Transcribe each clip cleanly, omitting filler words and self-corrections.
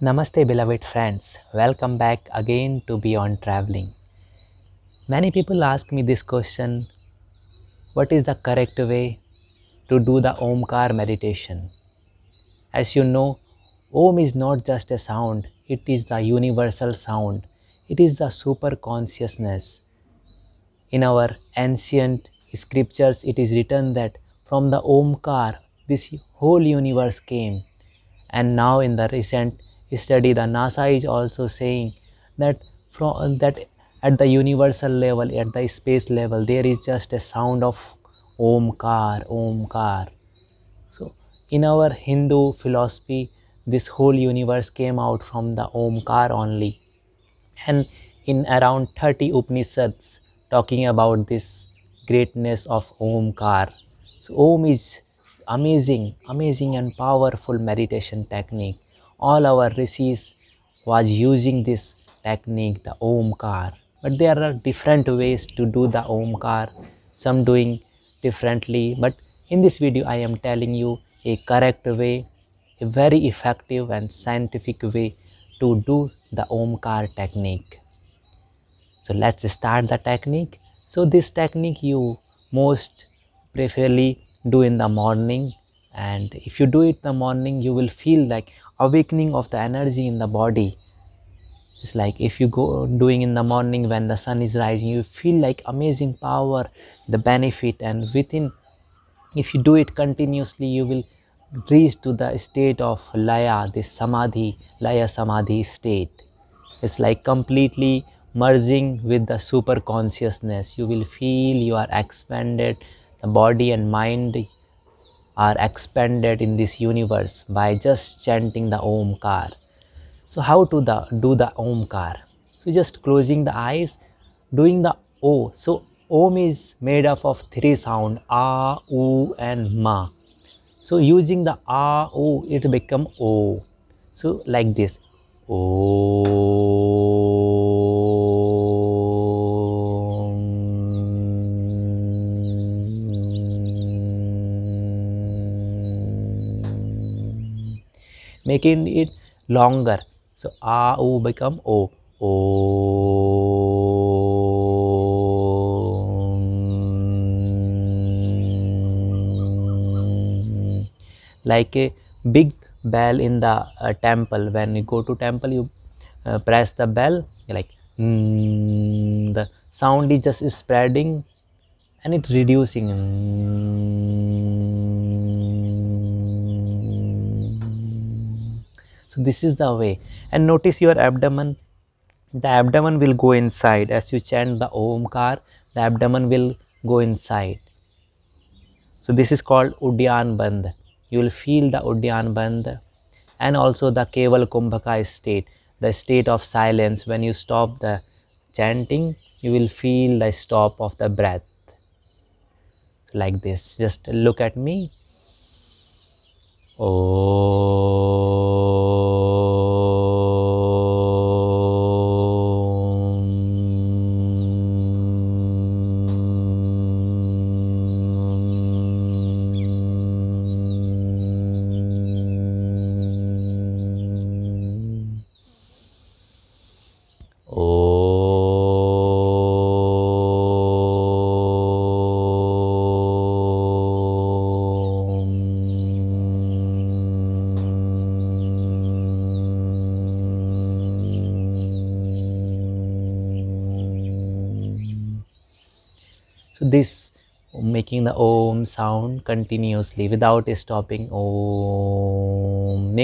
Namaste, beloved friends. Welcome back again to Beyond Traveling. Many people ask me this question: what is the correct way to do the Omkar meditation? As you know, Om is not just a sound, it is the universal sound, it is the super consciousness. In our ancient scriptures, it is written that from the Omkar, this whole universe came. And now in the recent study, the NASA is also saying that that at the universal level, at the space level, there is just a sound of Omkar, Omkar. So in our Hindu philosophy, this whole universe came out from the Omkar only. And in around 30 Upanishads talking about this greatness of Omkar. So Om is amazing and powerful meditation technique. All our rishis was using this technique, the Omkar. But there are different ways to do the Omkar, some doing differently. But in this video I am telling you a correct way, a very effective and scientific way to do the Omkar technique. So let's start the technique. So this technique you most preferably do in the morning, and if you do it in the morning you will feel like awakening of the energy in the body. It's like if you go doing in the morning when the sun is rising, you feel like amazing power, the benefit, and within, if you do it continuously, you will reach to the state of laya, this samadhi, laya samadhi state. It's like completely merging with the super consciousness. You will feel you are expanded, the body and mind are expanded in this universe by just chanting the Omkar. So how to do the Omkar? So just closing the eyes, doing the O. So Om is made up of three sound, A, U and Ma. So using the A, O, it become O. So like this, Om. Making it longer. So A, O become O. Om. Like a big bell in the temple. When you go to temple, you press the bell, like the sound is just spreading and it reducing. So this is the way. And notice your abdomen. The abdomen will go inside as you chant the Omkar. The abdomen will go inside. So this is called Udyan Bandh. You will feel the Udyan Bandh and also the Keval Kumbhaka state, the state of silence. When you stop the chanting, you will feel the stop of the breath. Like this. Just look at me. So this making the Om sound continuously without stopping. Om.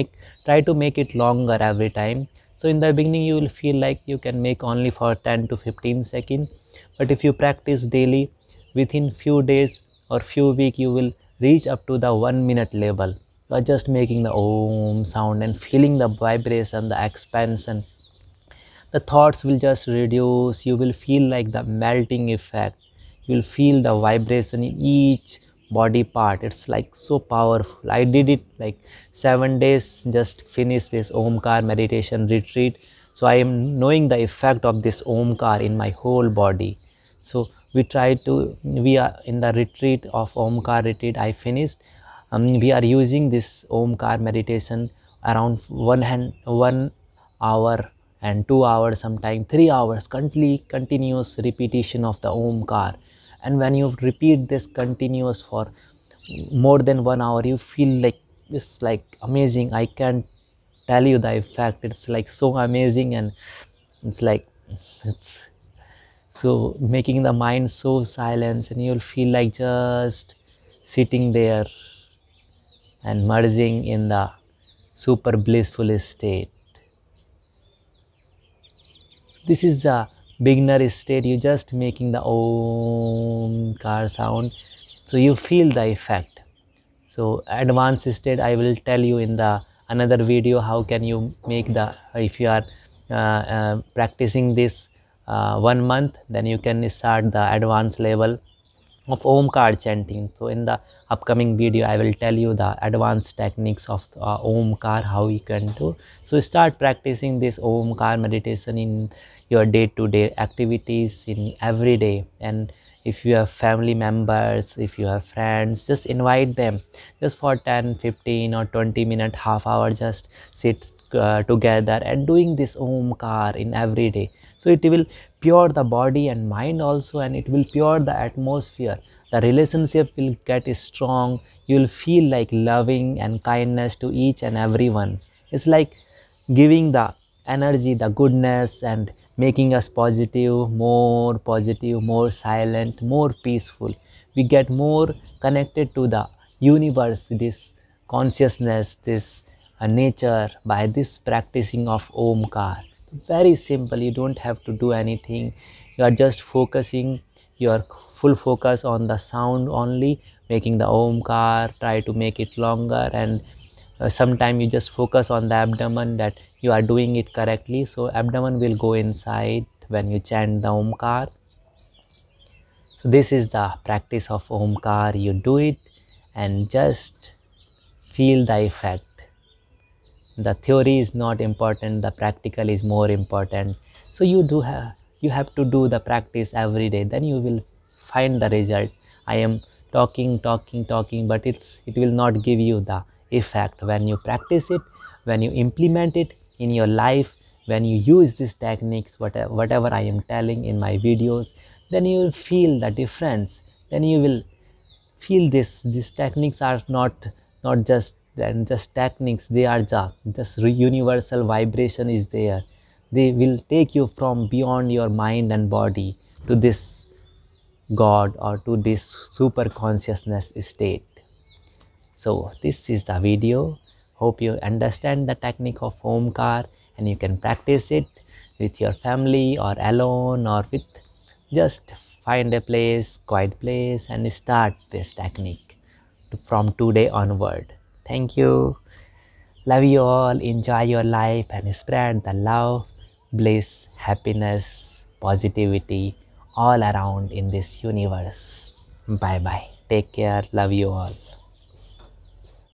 Try to make it longer every time. So in the beginning you will feel like you can make only for 10 to 15 seconds. But if you practice daily, within few days or few weeks you will reach up to the 1 minute level. You are just making the Om sound and feeling the vibration, the expansion. The thoughts will just reduce. You will feel like the melting effect. You will feel the vibration in each body part. It's like so powerful. I did it like 7 days, just finished this Omkar meditation retreat. So I am knowing the effect of this Omkar in my whole body. So we are in the retreat of Omkar retreat I finished. We are using this Omkar meditation around 1 hour and 2 hours, sometimes 3 hours, continuous repetition of the omkar. And when you repeat this continuous for more than 1 hour, you feel like this, like amazing. I can't tell you the effect. It's like so amazing, and it's like it's so making the mind so silent, and you'll feel like just sitting there and merging in the super blissful state. This is a beginner state. You just making the om car sound, so you feel the effect. So advanced state, I will tell you in the another video how can you make the, if you are practicing this 1 month, then you can start the advanced level of omkar chanting. So in the upcoming video I will tell you the advanced techniques of omkar, how you can do. So start practicing this omkar meditation in your day-to-day activities, in every day. And if you have family members, if you have friends, just invite them, just for 10, 15 or 20 minutes, half hour, just sit together and doing this omkar in every day. So it will pure the body and mind also, and it will pure the atmosphere. The relationship will get strong. You will feel like loving and kindness to each and everyone. It's like giving the energy, the goodness, and making us positive, more silent, more peaceful. We get more connected to the universe, this consciousness, this nature, by this practicing of omkar. Very simple. You don't have to do anything. You are just focusing your full focus on the sound only, making the omkar. Try to make it longer, and sometime you just focus on the abdomen, that you are doing it correctly. So abdomen will go inside when you chant the omkar. So this is the practice of omkar. You do it and just feel the effect. The theory is not important, the practical is more important. So you have to do the practice every day, then you will find the result. I am talking, but it will not give you the effect. When you practice it, when you implement it in your life, when you use these techniques, whatever I am telling in my videos, then you will feel the difference. Then you will feel this. These techniques are not just techniques. They are just universal vibration is there. They will take you from beyond your mind and body to this god, or to this super consciousness state. So this is the video. Hope you understand the technique of omkar, and you can practice it with your family or alone, or with, just find a place, quiet place, and start this technique from today onward. Thank you. Love you all. Enjoy your life and spread the love, bliss, happiness, positivity all around in this universe. Bye bye. Take care. Love you all.